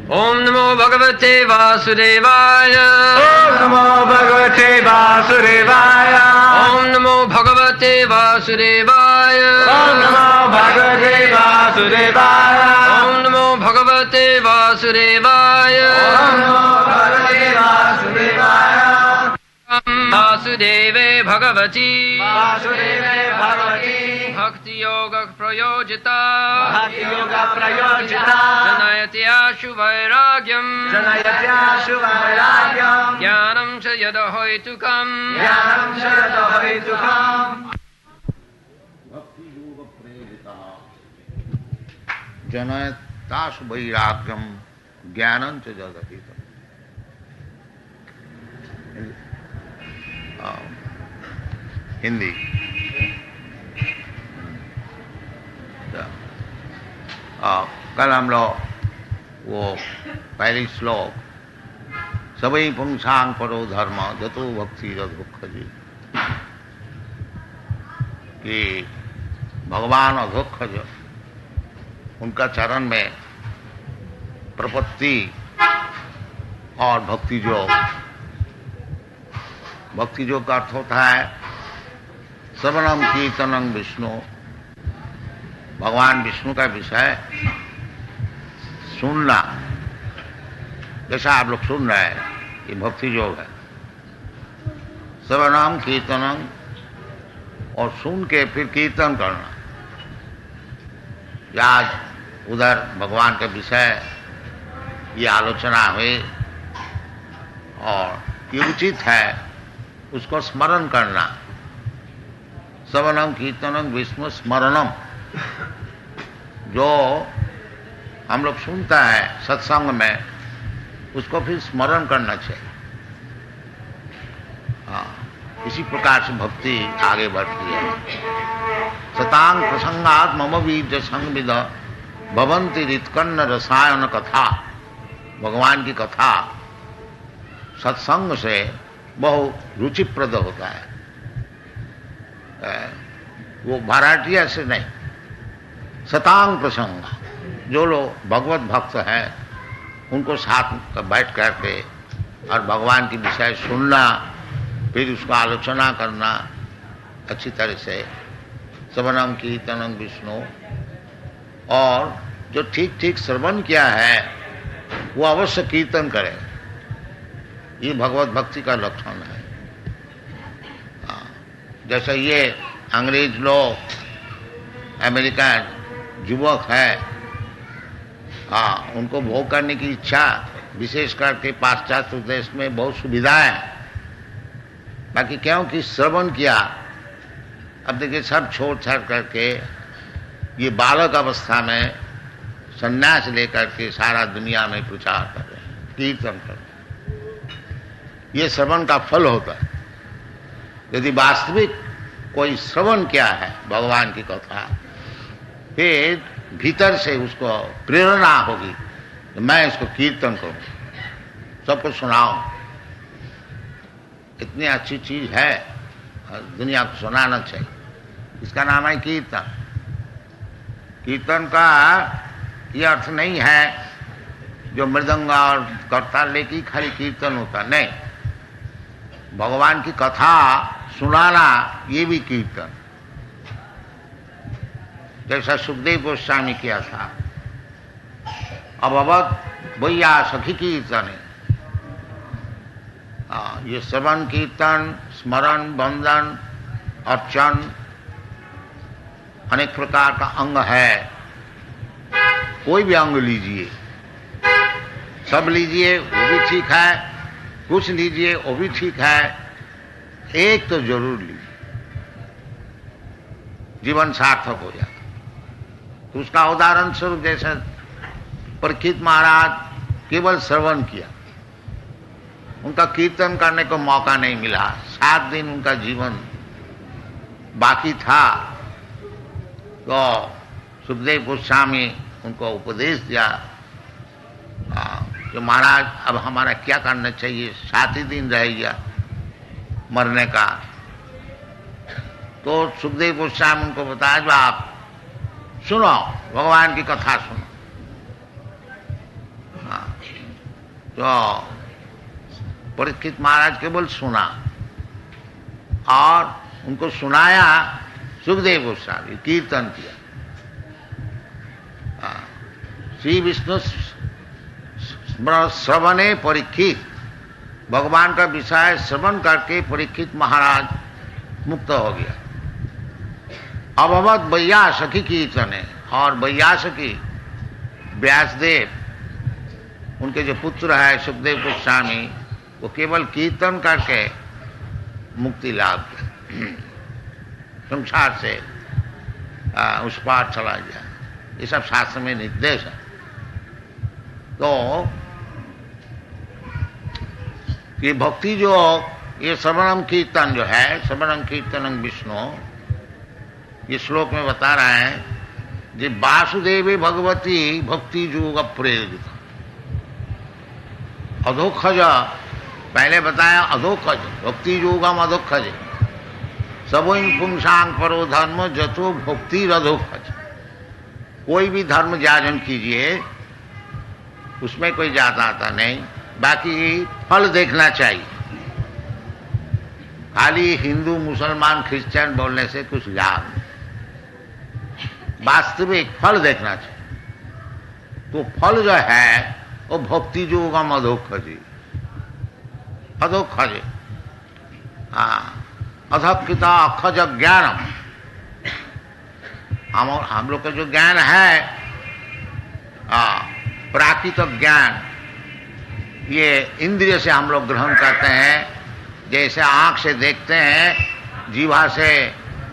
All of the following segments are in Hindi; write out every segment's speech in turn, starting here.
ओम नमो भगवते वासुदेवाय। ओम नमो भगवते वासुदेवाय। ओम नमो भगवते वासुदेवाय। ओम नमो भगवते वासुदेवाय। ओम नमो भगवते वासुदेवाय। ओम नमो भगवते वासुदेवाय। वासुदेवे भगवती वासुदेवे भगवती भक्ति योग प्रयोजिता भक्ति योग प्रयोजिता जनयति आशु वैराग्यम जनयत्याशु वैराग्यम ज्ञानं च यद हेतुकम् ज्ञानं च यत हेतुकम् भक्ति योग प्रेरिता जनयताशु वैराग्यम ज्ञानं च जगति। हिंदी। कल हम लोग वो पहली श्लोक सभी पुंसांग परो धर्म जतो भक्ति दुख जी कि भगवान और दुख जो उनका चरण में प्रपत्ति और भक्ति योग का अर्थ होता है श्रवणम कीर्तनम विष्णु। भगवान विष्णु का विषय सुनना, जैसा आप लोग सुन रहे हैं ये भक्ति योग है। श्रवणम कीर्तनम और सुन के फिर कीर्तन करना। आज उधर भगवान के विषय ये आलोचना हुई और ये उचित है उसको स्मरण करना। श्रवणम कीर्तनम विष्णु स्मरणम, जो हम लोग सुनता है सत्संग में उसको फिर स्मरण करना चाहिए। इसी प्रकार से भक्ति आगे बढ़ती है। सतांग प्रसंगात मम बीज संविद भवंती रितकन्न रसायन कथा। भगवान की कथा सत्संग से बहुत रुचिप्रद होता है। वो भाराटिया से नहीं, सतांग प्रसंग। जो लोग भगवत भक्त हैं उनको साथ बैठ करके और भगवान की विषय सुनना, फिर उसका आलोचना करना अच्छी तरह से। श्रवणम कीर्तनम विष्णु, और जो ठीक ठीक श्रवण किया है वो अवश्य कीर्तन करे। ये भगवत भक्ति का लक्षण है। जैसे ये अंग्रेज लोग, अमेरिकन युवक है, उनको भोग करने की इच्छा, विशेष करके पाश्चात्य देश में बहुत सुविधाएं हैं। बाकी क्योंकि श्रवण किया, अब देखिए सब छोड़ छाड़ करके ये बालक अवस्था में संन्यास लेकर के सारा दुनिया में प्रचार कर रहे हैं, कीर्तन कर रहे हैं। ये श्रवण का फल होता है। यदि वास्तविक कोई श्रवण किया है भगवान की कथा, फिर भीतर से उसको प्रेरणा होगी तो मैं इसको कीर्तन करूं, सबको सुनाऊं। इतनी अच्छी चीज है, दुनिया को सुनाना चाहिए। इसका नाम है कीर्तन। कीर्तन का ये अर्थ नहीं है जो मृदंग और करताल लेके खाली कीर्तन होता, नहीं। भगवान की कथा सुनाना ये भी कीर्तन। जैसा सुखदेव गोस्वामी किया था, अब भैया सखी कीर्तन है। ये श्रवण कीर्तन, स्मरण, वंदन, अर्चन अनेक प्रकार का अंग है। कोई भी अंग लीजिए, सब लीजिए वो भी ठीक है, कुछ लीजिए वो भी ठीक है, एक तो जरूर लीजिए, जीवन सार्थक हो जाता। तो उसका उदाहरण स्वरूप जैसे परीक्षित महाराज केवल श्रवण किया, उनका कीर्तन करने को मौका नहीं मिला। 7 दिन उनका जीवन बाकी था, तो सुखदेव गोस्वामी उनको उपदेश दिया कि महाराज अब हमारा क्या करना चाहिए, 7 ही दिन रह गया मरने का। तो सुखदेव गोस्वामी उनको बताया जो आप सुनो, भगवान की कथा सुनो। तो परीक्षित महाराज केवल सुना और उनको सुनाया सुखदेव गोस्वामी, कीर्तन किया। श्री विष्णु श्रवणे परीक्षित, भगवान का विषय श्रवण करके परीक्षित महाराज मुक्त हो गया। अभवत वैयासखी कीर्तन है, और वैयासखी व्यासदेव उनके जो पुत्र है सुखदेव गोस्वामी, वो केवल कीर्तन करके मुक्ति लाभ संसार से उस पार चला गया। ये सब शास्त्र में निर्देश है। तो ये भक्ति जो ये श्रवणम कीर्तन जो है, श्रवणम कीर्तनम विष्णु, ये श्लोक में बता रहे हैं जे वासुदेवी भगवती भक्ति योग प्रेरित। अधोक्षज पहले बताया, अधोक्षज भक्ति योगम अधोक्षज सबों पुंसांग परो धर्म जतो भक्ति अधोक्षज। कोई भी धर्म जाजन कीजिए, उसमें कोई जाता आता नहीं, बाकी फल देखना चाहिए। खाली हिंदू मुसलमान क्रिश्चियन बोलने से कुछ लाभ नहीं, वास्तविक फल देखना चाहिए। तो फल जो है वो भक्ति योगम अधोक्षज, अधोक्षज अधकृता अक्षज ज्ञानम। हम लोग का जो ज्ञान है प्राकृतिक ज्ञान, ये इंद्रिय से हम लोग ग्रहण करते हैं। जैसे आंख से देखते हैं, जीवा से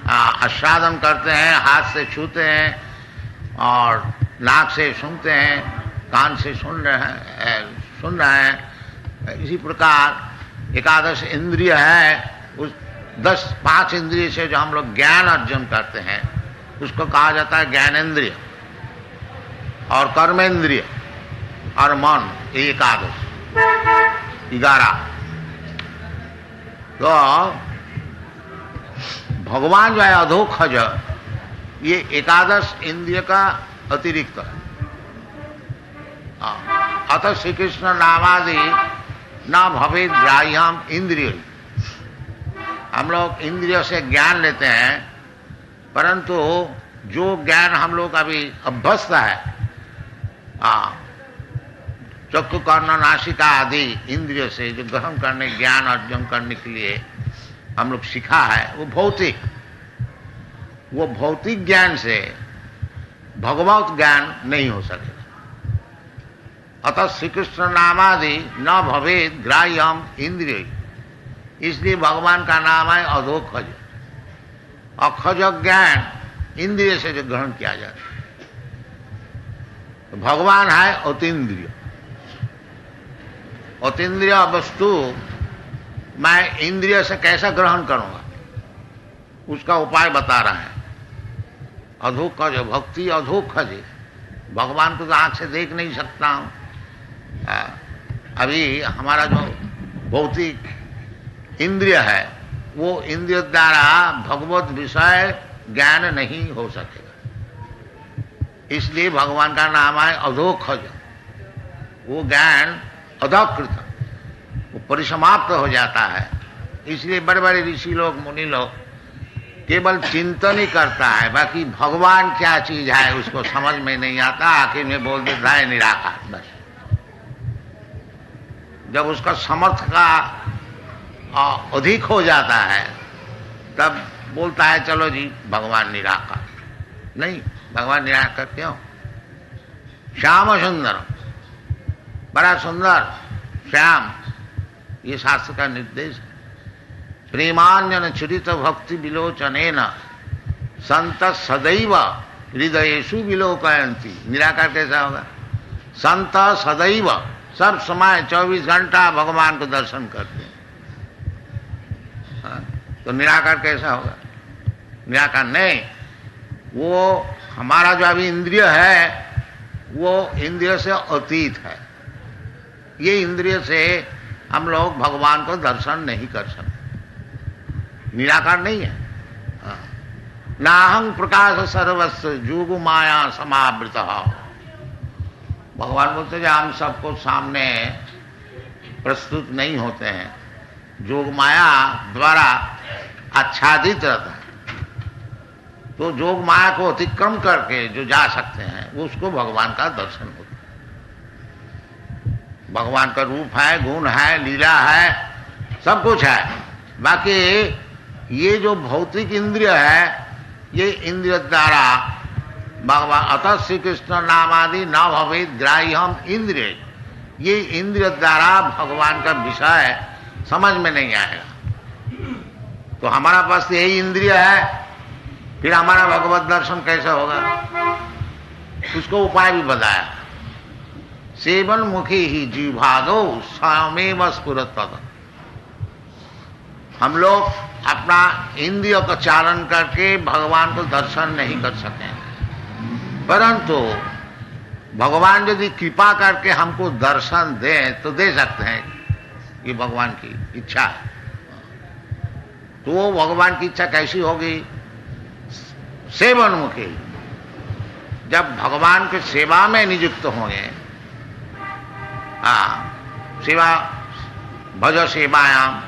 आस्वादन करते हैं, हाथ से छूते हैं, और नाक से सुनते हैं, कान से सुन रहे हैं। इसी प्रकार एकादश इंद्रिय है, उस 5 इंद्रिय से जो हम लोग ज्ञान अर्जन करते हैं उसको कहा जाता है ज्ञानेंद्रिय, और कर्मेंद्रिय और मन, ये एकादश 11। तो भगवान जो है अधोक्षज, ये एकादश इंद्रिय का अतिरिक्त है। अतः श्री कृष्ण नामादि न भवेद ग्राह्यम इंद्रिय। हम लोग इंद्रियों से ज्ञान लेते हैं, परंतु जो ज्ञान हम लोग अभी अभ्यस्त है, चक्षु कर्ण नासिका आदि इंद्रियों से जो ग्रहण करने, ज्ञान अर्जन करने के लिए हम लोग सीखा है, वो भौतिक ज्ञान से भगवत ज्ञान नहीं हो सकेगा। अतः श्री कृष्ण नामादि न भवेद ग्राह्यम इंद्रिय, इसलिए भगवान का नाम है अधोक्षज। अक्षज ज्ञान इंद्रिय से जो ग्रहण किया जाता है, तो भगवान है अतीन्द्रिय। अतीन्द्रिय वस्तु मैं इंद्रिय से कैसा ग्रहण करूंगा, उसका उपाय बता रहा है। अधोक्षज भक्ति अधोक्षज, भगवान को तो आंख से देख नहीं सकता हूं। अभी हमारा जो भौतिक इंद्रिय है, वो इंद्रिय द्वारा भगवत विषय ज्ञान नहीं हो सकेगा। इसलिए भगवान का नाम है अधोक्षज। वो ज्ञान अधकृत, वो परिसमाप्त हो जाता है। इसलिए बड़े बड़े ऋषि लोग, मुनि लोग केवल चिंतन ही करता है, बाकी भगवान क्या चीज है उसको समझ में नहीं आता। आखिर में बोल देता है निराकार। बस जब उसका समर्थ का अधिक हो जाता है, तब बोलता है चलो जी भगवान निराकार। नहीं, भगवान निराकार क्यों? श्याम सुंदर, बड़ा सुंदर श्याम, ये शास्त्र का निर्देश है। प्रेमान्यन चरित भक्ति विलोचनेन संत सदैव हृदयेषु विलोकयन्ति। निराकार कैसा होगा? संत सदैव, सब समय 24 घंटा भगवान को दर्शन करते हैं। तो निराकार कैसा होगा? निराकार नहीं। वो हमारा जो अभी इंद्रिय है, वो इंद्रिय से अतीत है। ये इंद्रिय से हम लोग भगवान को दर्शन नहीं कर सकते, निराकार नहीं है। नाहं प्रकाश सर्वस्व जोगु माया समावृत। भगवान बोलते हैं हम सबको सामने प्रस्तुत नहीं होते हैं, जोग माया द्वारा आच्छादित रहता है। तो जोग माया को अतिक्रम करके जो जा सकते हैं उसको भगवान का दर्शन होता है। भगवान का रूप है, गुण है, लीला है, सब कुछ है। बाकी ये जो भौतिक इंद्रिय है, ये इंद्रिय द्वारा भगवान अतः श्री कृष्ण नामादि न भवेद ग्राह्यम इंद्रिय, ये इंद्रिय द्वारा भगवान का विषय समझ में नहीं आएगा। तो हमारा पास यही इंद्रिय है, फिर हमारा भगवत दर्शन कैसे होगा? उसको उपाय भी बताया। सेवन मुखी ही जीवभागो स्वयमेव स्फुरत। हम लोग अपना इंद्रियों का चालन करके भगवान को दर्शन नहीं कर सके, परंतु भगवान यदि कृपा करके हमको दर्शन दे तो दे सकते हैं। ये भगवान की इच्छा है। तो वो भगवान की इच्छा कैसी होगी? सेवन मुखी, जब भगवान के सेवा में नियुक्त होंगे, सेवा भज सेवायाम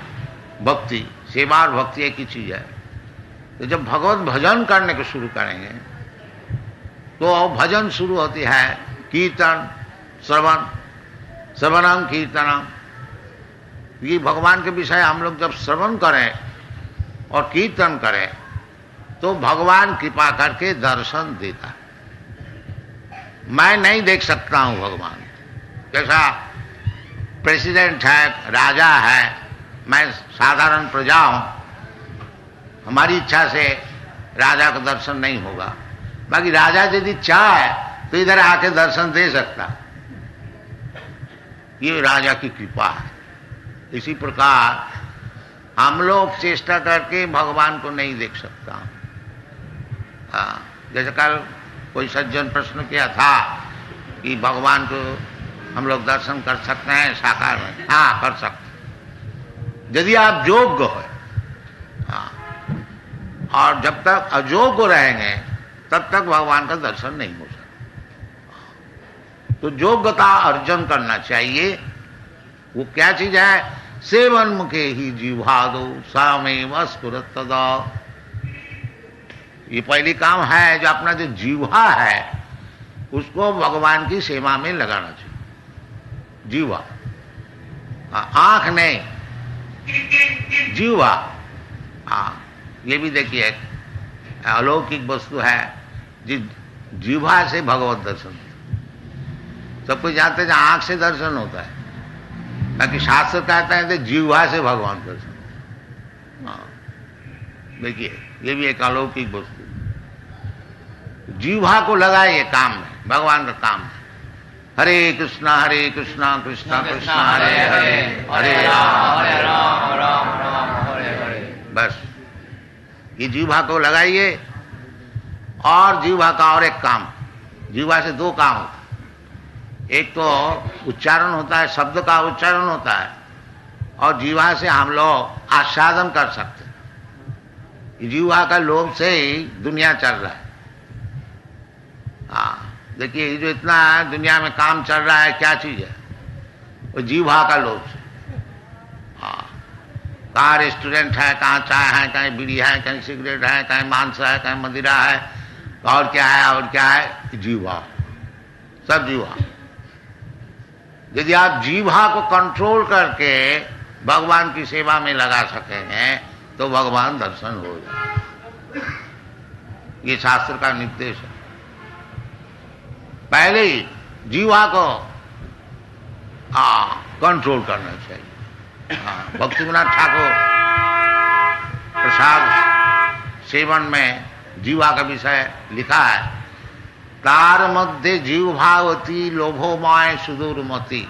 भक्ति, सेवा और भक्ति एक ही चीज है। तो जब भगवत भजन करने को शुरू करेंगे तो भजन शुरू होती है कीर्तन, श्रवण, श्रवणम कीर्तनम। ये भगवान के विषय हम लोग जब श्रवण करें और कीर्तन करें तो भगवान कृपा करके दर्शन देता है। मैं नहीं देख सकता हूं भगवान, जैसा प्रेसिडेंट है, राजा है, मैं साधारण प्रजा हूं, हमारी इच्छा से राजा का दर्शन नहीं होगा। बाकी राजा यदि चाहे तो इधर आके दर्शन दे सकता, ये राजा की कृपा है। इसी प्रकार हम लोग चेष्टा करके भगवान को नहीं देख सकता। जैसे कल कोई सज्जन प्रश्न किया था कि भगवान को हम लोग दर्शन कर सकते हैं साकार में? हाँ, कर सकते यदि आप योग्य हो। और जब तक अयोग्य रहेंगे तब तक भगवान का दर्शन नहीं हो सकता। तो योग्यता अर्जन करना चाहिए। वो क्या चीज है? सेवन मुखे ही जीवादो सामेव स्फुरत। ये पहली काम है, जो अपना जो जीवा है उसको भगवान की सेवा में लगाना चाहिए। जीवा, आंख नहीं, जीवा। ये भी देखिए अलौकिक वस्तु है, जीवा से भगवत दर्शन। सब कुछ जानते हैं आंख से दर्शन होता है, बाकी शास्त्र कहते हैं कि जीवा से भगवान दर्शन। देखिए ये भी एक अलौकिक वस्तु। जीवा को लगाइए काम में, भगवान का काम है। हरे कृष्णा कृष्णा कृष्णा हरे हरे, हरे राम राम हरे हरे। बस ये जीवा को लगाइए। और जीवा का और एक काम, जीवा से दो काम होता है। एक तो उच्चारण होता है, शब्द का उच्चारण होता है, और जीवा से हम लोग आस्वादन कर सकते हैं। जीवा का लोभ से ही दुनिया चल रहा है। देखिए जो इतना दुनिया में काम चल रहा है, क्या चीज है? वो जीवा का लोभ से। कहाँ रेस्टोरेंट है, कहाँ चाय है, कहीं बीड़ी है, कहीं सिगरेट है, कहीं मांस है, कहीं मदिरा है, और क्या है, और क्या है? जीवा, सब जीवा। यदि आप जीवा को कंट्रोल करके भगवान की सेवा में लगा सकेंगे तो भगवान दर्शन हो जाए। ये शास्त्र का निर्देश है। पहले ही जीवा को कंट्रोल करना चाहिए। भक्ति विनोद ठाकुर प्रसाद सेवन में जीवा का विषय लिखा है। तार मध्य जीवभावती लोभोमय सुदूरमती,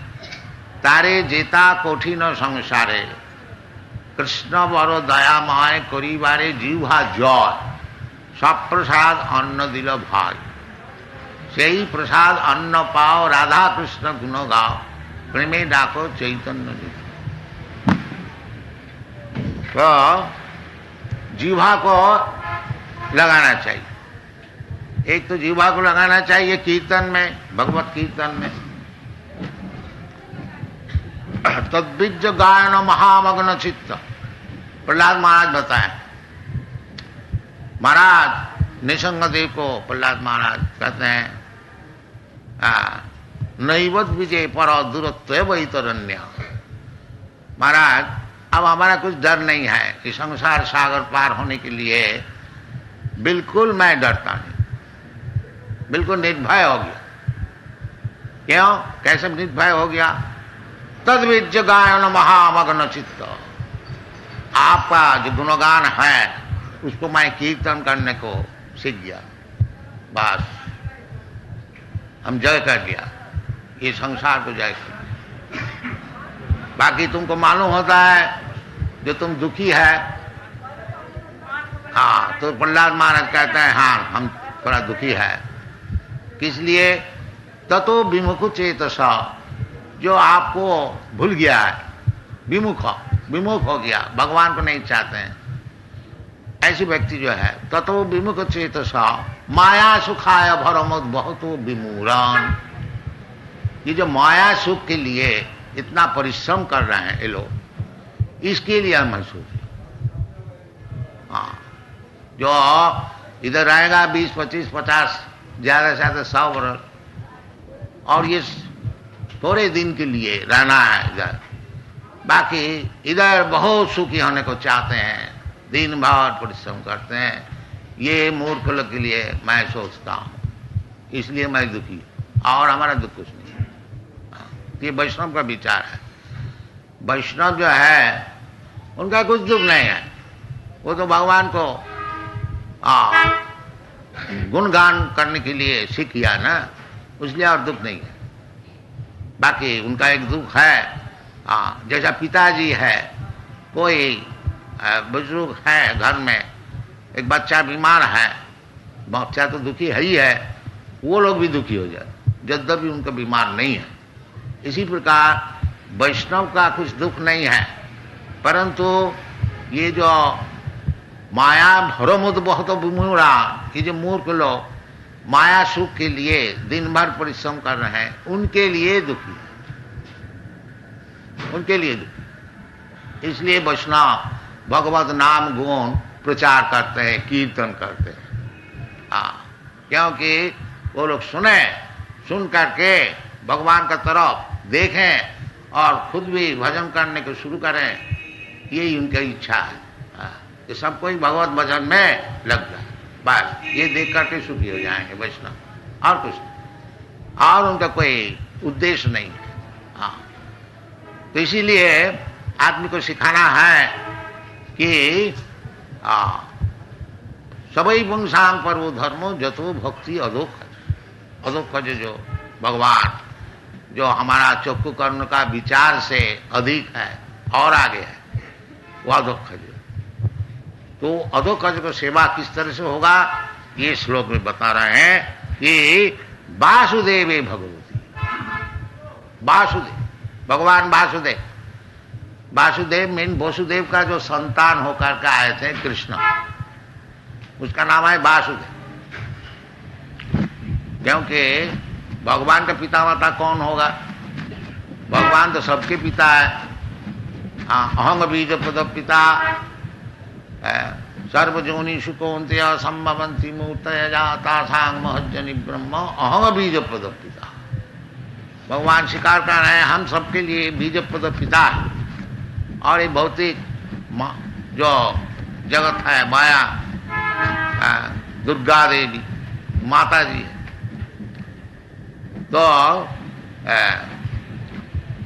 तारे जेता कठिन संसारे, कृष्ण बड़ दयामय करिबारे जीवा जय, सब प्रसाद अन्न दिल भाई, সেই प्रसाद अन्न पाओ राधा कृष्ण गुण गाओ, प्रेमे डाको चैतन्य लिखो। तो जीवा को लगाना चाहिए। एक तो जीवा को लगाना चाहिए कीर्तन में, भगवत कीर्तन में। तद्बीज गायन महामग्न चित्त। प्रहलाद महाराज बताए, महाराज निसंगदेव को प्रहलाद महाराज कहते हैं नैवत विजय पर दूरत्व वैतरण्य। महाराज अब हमारा कुछ डर नहीं है कि संसार सागर पार होने के लिए बिल्कुल मैं डरता नहीं, बिल्कुल निर्भय हो गया। क्यों, कैसे निर्भय हो गया? तद्विज गायन महामग्न चित्त। आपका जो गुणगान है उसको मैं कीर्तन करने को सीख गया, बस हम जय कर दिया, ये संसार को जय कर दिया। बाकी तुमको मालूम होता है जो तुम दुखी है, हाँ, तो प्रहलाद महाराज कहते हैं हाँ हम थोड़ा दुखी है। किस लिए? ततो विमुख चेतसा, जो आपको भूल गया है, विमुख हो गया, भगवान को नहीं चाहते हैं, ऐसी व्यक्ति जो है ततो विमुख चेतसा माया सुखाय भरमुद बहुत विमूरान। ये जो माया सुख के लिए इतना परिश्रम कर रहे हैं ये लोग, इसके लिए हम महसूस, हाँ, जो इधर रहेगा 20, 25, 50, ज्यादा से ज्यादा 100 वर्ष, और ये थोड़े दिन के लिए रहना है इधर, बाकी इधर बहुत सुखी होने को चाहते हैं, दिन भर परिश्रम करते हैं। ये मूर्ख लोग के लिए मैं सोचता हूं, इसलिए मैं दुखी हूं, और हमारा दुख कुछ नहीं है। ये वैष्णव का विचार है। वैष्णव जो है उनका कुछ दुख नहीं है, वो तो भगवान को गुणगान करने के लिए सीख किया ना, इसलिए और दुख नहीं है। बाकी उनका एक दुख है, जैसा पिताजी है, कोई बुजुर्ग है घर में, एक बच्चा बीमार है, बच्चा तो दुखी है ही है, वो लोग भी दुखी हो जाते यद्यपि उनका बीमार नहीं है। इसी प्रकार वैष्णव का कुछ दुख नहीं है, परंतु ये जो माया भरमुद बहुत विमूढ़ा, ये जो मूर्ख लोग माया सुख के लिए दिन भर परिश्रम कर रहे हैं, उनके लिए दुखी, उनके लिए दुखी। इसलिए वैष्णव भगवत नाम गुण प्रचार करते हैं, कीर्तन करते हैं, क्योंकि वो लोग सुन करके भगवान का तरफ देखें और खुद भी भजन करने को शुरू करें, यही उनकी इच्छा है कि सब कोई भगवत भजन में लग जाए, बस ये देख करके सुखी हो जाएंगे वैष्णव, और कुछ नहीं, और उनका कोई उद्देश्य नहीं है। तो इसीलिए आदमी को सिखाना है कि सबई वंशांग पर वो धर्मो जतो भक्ति अधोख जो भगवान जो हमारा चक्षु कर्ण का विचार से अधिक है और आगे है, वो अधोखज। तो अधोखज को सेवा किस तरह से होगा, ये श्लोक में बता रहे हैं कि वासुदेव भगवती, वासुदेव भगवान वासुदेव, वासुदेव मीन वसुदेव का जो संतान होकर के आए थे कृष्ण, उसका नाम है वासुदेव। क्योंकि भगवान का पिता माता कौन होगा? भगवान तो सबके पिता है। अहंग बीज पद पिता सर्वजोनि सुकोन्त्य संभवंती मूर्तय जाता सांग महजनी ब्रह्म अहंग बीज पद पिता। भगवान स्वीकार कर रहे हैं हम सबके लिए बीज पद पिता है, और ये भौतिक जो जगत है माया, दुर्गा देवी माता जी है, तो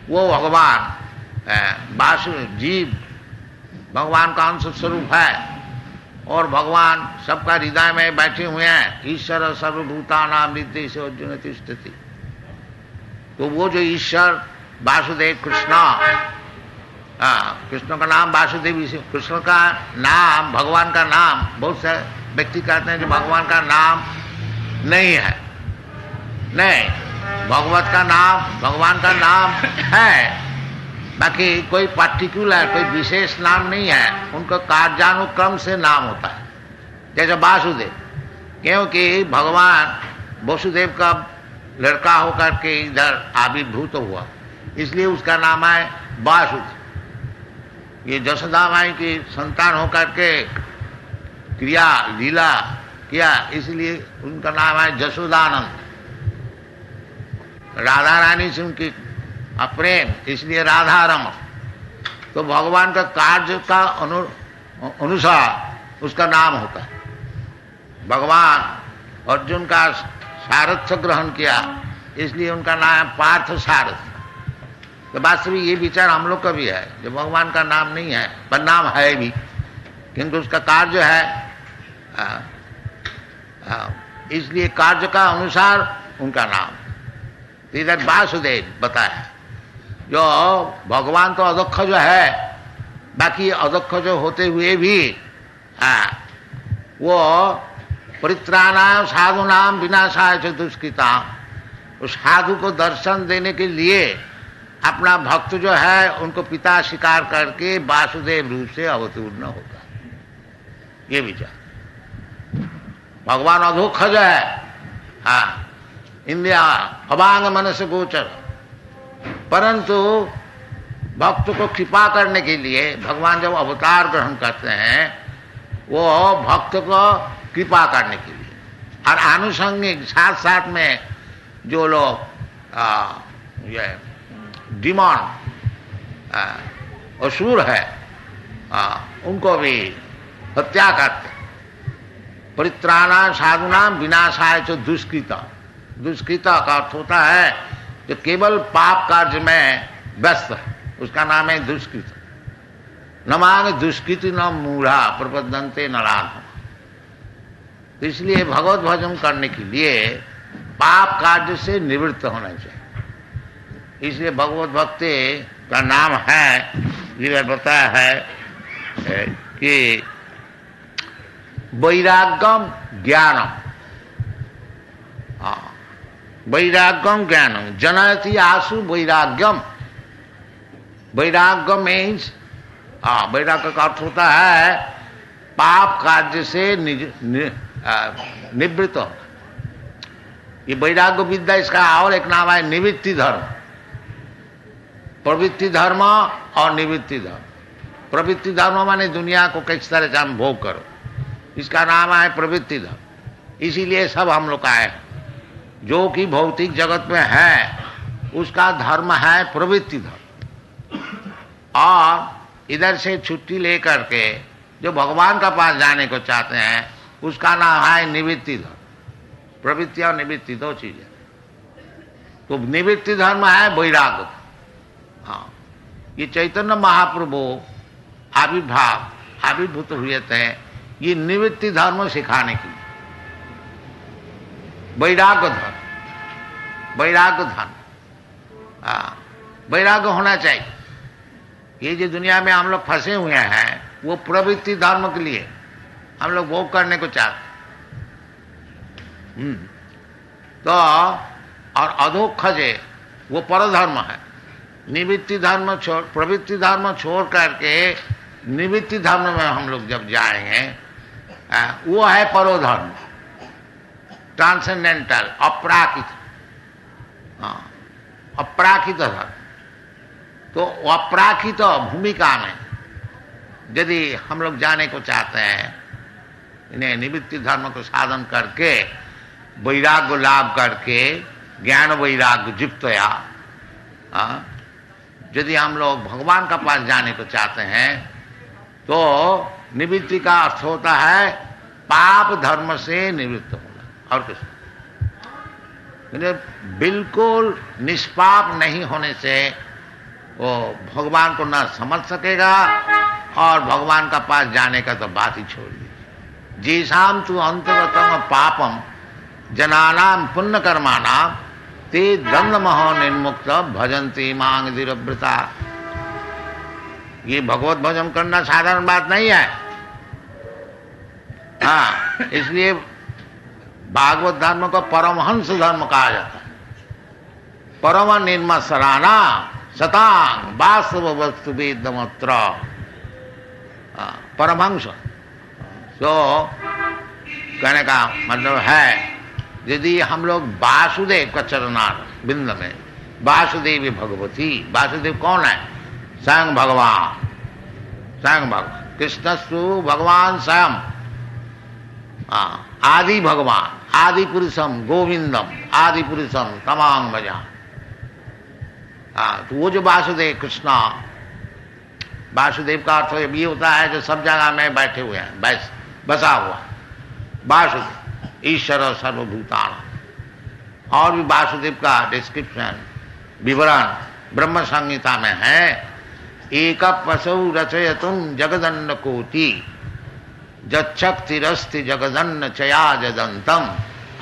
वो भगवान वासु जीव भगवान का अंश स्वरूप है, और भगवान सबका हृदय में बैठे हुए हैं। ईश्वर सर्वभूतानां हृदय से अर्जुन तिष्ठति। तो वो जो ईश्वर वासुदेव कृष्ण, कृष्ण का नाम वासुदेव, कृष्ण का नाम भगवान का नाम, बहुत से व्यक्ति कहते हैं कि भगवान का नाम नहीं है। नहीं, भगवत का नाम भगवान का नाम है, बाकी कोई पार्टिकुलर कोई विशेष नाम नहीं है, उनका कार्यानुक्रम से नाम होता है। जैसे वासुदेव, क्योंकि भगवान वसुदेव का लड़का होकर के इधर आविर्भूत हुआ, इसलिए उसका नाम है वासुदेव। ये जशोदा माई की संतान होकर के क्रिया लीला किया, इसलिए उनका नाम है जशोदानंद। राधा रानी से उनकी प्रेम, इसलिए राधा रमण। तो भगवान का कार्य का अनुसार उसका नाम होता है। भगवान अर्जुन का सारथ्य ग्रहण किया, इसलिए उनका नाम है पार्थ सारथ। तो वास्तविक ये विचार हम लोग का भी है, जो भगवान का नाम नहीं है पर नाम है भी, किंतु उसका कार्य है, इसलिए कार्य का अनुसार उनका नाम। इधर वासुदेव बताया। जो भगवान तो अदक्ष जो है, बाकी अदक्ष जो होते हुए भी वो परित्राणाम साधुनाम विनाशाय च दुष्कृताम, उस साधु को दर्शन देने के लिए अपना भक्त जो है उनको पिता स्वीकार करके वासुदेव रूप से अवतीर्ण होता है। ये विचार भगवान अधोक्ष जो है, इंद्रिया अभांग मन से गोचर, परंतु भक्त को कृपा करने के लिए भगवान जब अवतार ग्रहण करते हैं, वो भक्त को कृपा करने के लिए, और आनुषंगिक साथ साथ में जो लोग ये डिमॉन असुर है, उनको भी हत्या करते। परित्राणा साधुनाम विनाशाय च दुष्कृता। दुष्कृता का अर्थ होता है जो केवल पाप कार्य में व्यस्त है, उसका नाम है दुष्कृत। न मांग दुष्कृति न मूढ़ा प्रबद्धन्ते नरान। तो इसलिए भगवत भजन करने के लिए पाप कार्य से निवृत्त होना चाहिए। इसलिए भगवत भक्ति का नाम है, ये बताया है कि वैराग्यम ज्ञानम। वैराग्यम ज्ञानम जनयति आसु वैराग्यम। वैराग्य मीन्स, वैराग्य का अर्थ होता है पाप कार्य से निवृत्त होना। ये वैराग्य विद्या, इसका और एक नाम है निवृत्ति धर्म। प्रवृत्ति धर्म और निवृत्ति धर्म। प्रवृत्ति धर्म माने दुनिया को किस तरह से हम भोग करो, इसका नाम है प्रवृत्ति धर्म। इसीलिए सब हम लोग आए हैं। जो कि भौतिक जगत में है उसका धर्म है प्रवृत्ति धर्म, और इधर से छुट्टी लेकर के जो भगवान का पास जाने को चाहते हैं उसका नाम है निवृत्ति धर्म। प्रवृत्ति और निवृत्ति दो चीजें। तो निवृत्ति धर्म है वैराग्य। हाँ, ये चैतन्य महाप्रभु आविर्भूत हुए थे ये निवृत्ति धर्म सिखाने के लिए। वैराग्य धर्म, वैराग्य धर्म, वैराग्य होना चाहिए। ये जो दुनिया में हम लोग फंसे हुए हैं वो प्रवृत्ति धर्म के लिए हम लोग भोग करने को चाहते। तो और अधोक्षजे वो परधर्म है। निवृत्ति धर्म छोड़, प्रवृत्ति धर्म छोड़ करके निवृत्ति धर्म में हम लोग जब जाएंगे, वो है परोधर्म, ट्रांसेंडेंटल, अपराकित। अपराकित धर्म। तो अपराकित भूमिका में यदि हम लोग जाने को चाहते हैं, इन्हें निवृत्ति धर्म को साधन करके वैराग्य लाभ करके ज्ञान वैराग्य युक्तया यदि हम लोग भगवान का पास जाने को चाहते हैं, तो निवृत्ति का अर्थ होता है पाप धर्म से निवृत्त होना। और कुछ बिल्कुल निष्पाप नहीं होने से वो भगवान को न समझ सकेगा, और भगवान का पास जाने का तो बात ही छोड़ दी। जीसाम तु अंतरतम पापम जनानाम पुण्य कर्मानाम ते दंड महो निर्मुक्त भजन्ति मांग धीरव्रता। ये भगवत भजन करना साधारण बात नहीं है। हाँ, इसलिए भागवत धर्म को परमहंस धर्म कहा जाता है। परम निर्मसराना सतांग वास्तव वस्तु वेदमत्र। परमहंस तो कहने का मतलब है, यदि हम लोग वासुदेव का चरणार बिंद में वासुदेव भगवती। वासुदेव कौन है? स्वयं भगवान, स्वयं भगवान। कृष्णस्तु भगवान स्वयं, आदि भगवान, आदि पुरुषम गोविंदम, आदि पुरुषम तमांग भजा। तो वो जो वासुदेव कृष्णा, वासुदेव का अर्थ ये होता है जो सब जगह में बैठे हुए हैं, बसा हुआ वासुदेव, ईश्वर सर्वभूतान। और भी वासुदेव का डिस्क्रिप्शन विवरण ब्रह्म संहिता में है। एक पशु रचयतुम जगदन्न कोटि जक्षक्तिरस्ति जगदन्न चया जदंतम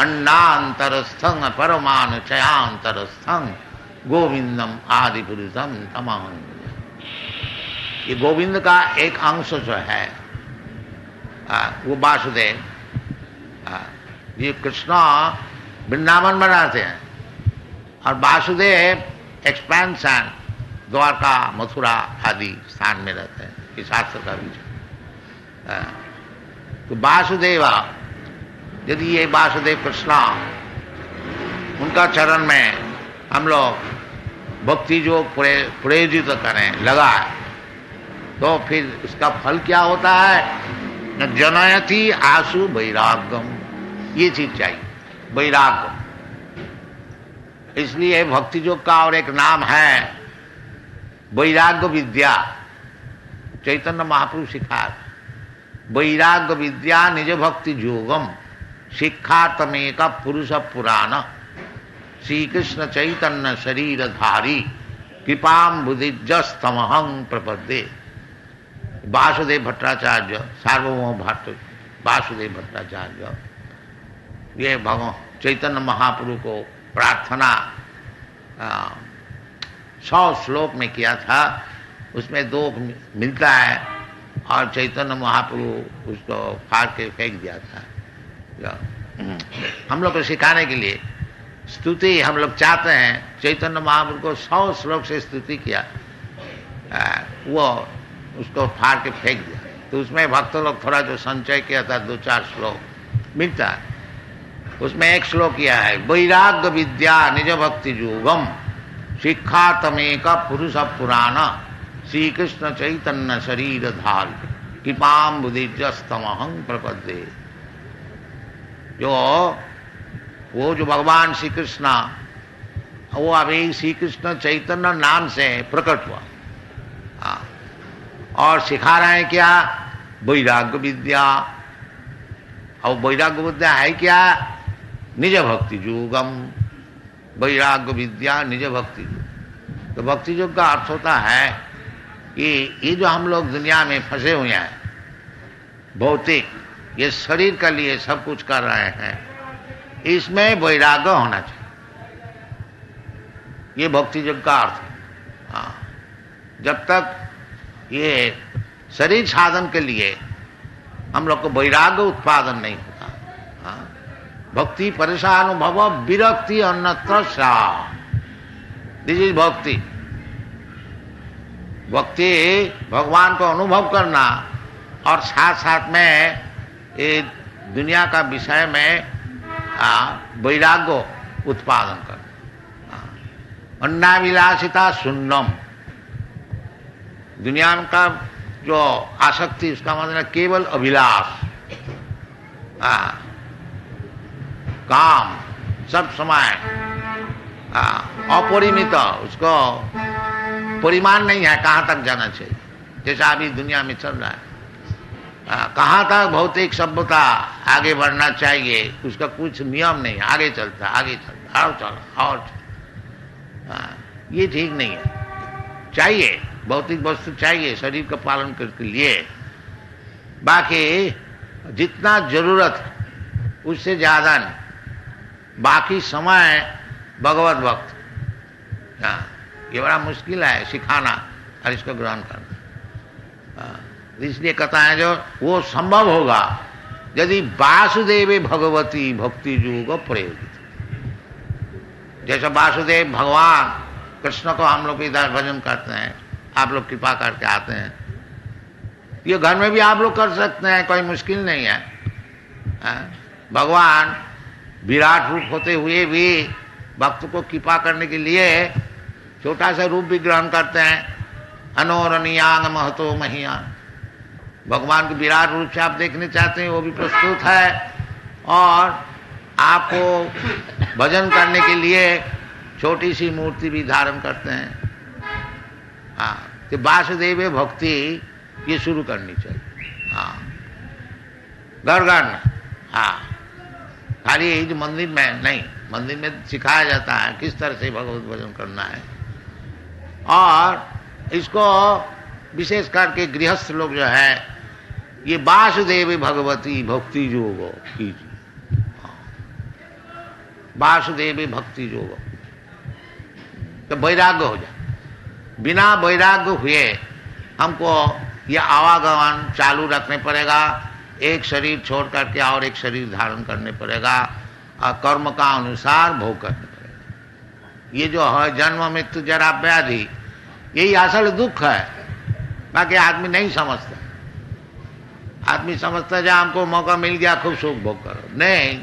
अन्नांतरस्थं परमाणु चयांतरस्थं गोविंदम आदि पुरुषम तमाम। ये गोविंद का एक अंश जो है वो वासुदेव, ये कृष्णा वृंदावन बनाते हैं और वासुदेव एक्सपेंशन द्वारका मथुरा आदि स्थान में रहते हैं। ये शास्त्र का विषय। तो वासुदेव, यदि ये वासुदेव कृष्णा उनका चरण में हम लोग भक्ति जो प्रयोजित करें लगाए तो फिर उसका फल क्या होता है? न जनयति आशु वैराग्यम। ये चीज चाहिए, वैराग्य। इसलिए भक्ति योग का और एक नाम है वैराग्य विद्या। चैतन्य महाप्रभु सिखा वैराग्य विद्या निज भक्ति योगम शिक्षा तमेका पुरुष पुराण श्री कृष्ण चैतन्य शरीर धारी कृपाम बुद्धिजस्तमहं प्रपद्ये। वासुदेव भट्टाचार्य, सार्वभौम भट्ट वासुदेव भट्टाचार्य, ये भगवान चैतन्य महाप्रभु को प्रार्थना 100 श्लोक में किया था। उसमें 2 मिलता है और चैतन्य महाप्रभु उसको फाड़ के फेंक दिया था। हम लोग को सिखाने के लिए स्तुति हम लोग चाहते हैं। चैतन्य महाप्रभु को 100 श्लोक से स्तुति किया, वो उसको फाड़ के फेंक दिया। तो उसमें भक्त लोग थोड़ा जो संचय किया था 2-4 श्लोक मिलता है। उसमें एक श्लोक किया है वैराग्य विद्या निज भक्ति योगम शिक्षा तमेका पुरुष पुराण श्री कृष्ण चैतन्य शरीर धार कृपाम बुद्धिजस्तमहं प्रपद्ये। वो जो भगवान श्री कृष्ण, वो अभी श्री कृष्ण चैतन्य नाम से प्रकट हुआ और सिखा रहे हैं क्या? वैराग्य विद्या। और वैराग्य विद्या है क्या? निज भक्ति योगम। वैराग्य विद्या निज भक्ति। तो भक्ति योग का अर्थ होता है कि ये जो हम लोग दुनिया में फंसे हुए हैं, भौतिक, ये शरीर के लिए सब कुछ कर रहे हैं, इसमें वैराग्य होना चाहिए। ये भक्ति योग का अर्थ है। जब तक ये शरीर साधन के लिए हम लोग को वैराग्य उत्पादन नहीं होता, भक्ति परेशानुभव विरक्ति अन्यत्र सा, दिस इज भक्ति। भक्ति भगवान को अनुभव करना और साथ साथ में ये दुनिया का विषय में वैराग्य उत्पादन करना। अन्नाविलासिता शून्यम। दुनिया का जो आसक्ति, उसका मतलब केवल अभिलाष, काम, सब समय अपरिमित, उसको परिमाण नहीं है कहाँ तक जाना चाहिए। जैसा अभी दुनिया में चल रहा है, कहाँ तक भौतिक सभ्यता आगे बढ़ना चाहिए, उसका कुछ नियम नहीं, आगे चलता आगे चलता और चला और चला। ये ठीक नहीं है। चाहिए भौतिक वस्तु चाहिए शरीर का पालन करके लिए, बाकी जितना जरूरत है उससे ज्यादा नहीं। बाकी समय भगवत भक्त, ये बड़ा मुश्किल है सिखाना और इसको ग्रहण करना। इसलिए कहता है जो वो संभव होगा यदि वासुदेव भगवती भक्ति योग प्रयोगित। जैसे वासुदेव भगवान कृष्ण को हम लोग इधर भजन करते हैं, आप लोग कृपा करके आते हैं, ये घर में भी आप लोग कर सकते हैं, कोई मुश्किल नहीं है। भगवान विराट रूप होते हुए भी भक्त को कृपा करने के लिए छोटा सा रूप भी ग्रहण करते हैं, अनोरणीयांग महतो महियान। भगवान को विराट रूप से आप देखने चाहते हैं, वो भी प्रस्तुत है। और आपको भजन करने के लिए छोटी सी मूर्ति भी धारण करते हैं। हाँ, तो वासुदेव भक्ति ये शुरू करनी चाहिए। हाँ, घर घर में। हाँ, खाली यही जो मंदिर में नहीं, मंदिर में सिखाया जाता है किस तरह से भगवत भजन करना है। और इसको विशेष करके गृहस्थ लोग जो है ये वासुदेव भगवती भक्ति योग कीजिए। वासुदेव भक्ति योग तो वैराग्य हो जाए। बिना वैराग्य हुए हमको ये आवागमन चालू रखने पड़ेगा, एक शरीर छोड़ करके और एक शरीर धारण करने पड़ेगा और कर्म का अनुसार भोग करने पड़ेगा। ये जो है जन्म मृत्यु जरा व्याधि, यही असल दुख है। बाकी आदमी नहीं समझता। आदमी समझता है हमको मौका मिल गया खूब सुख भोग करो। नहीं,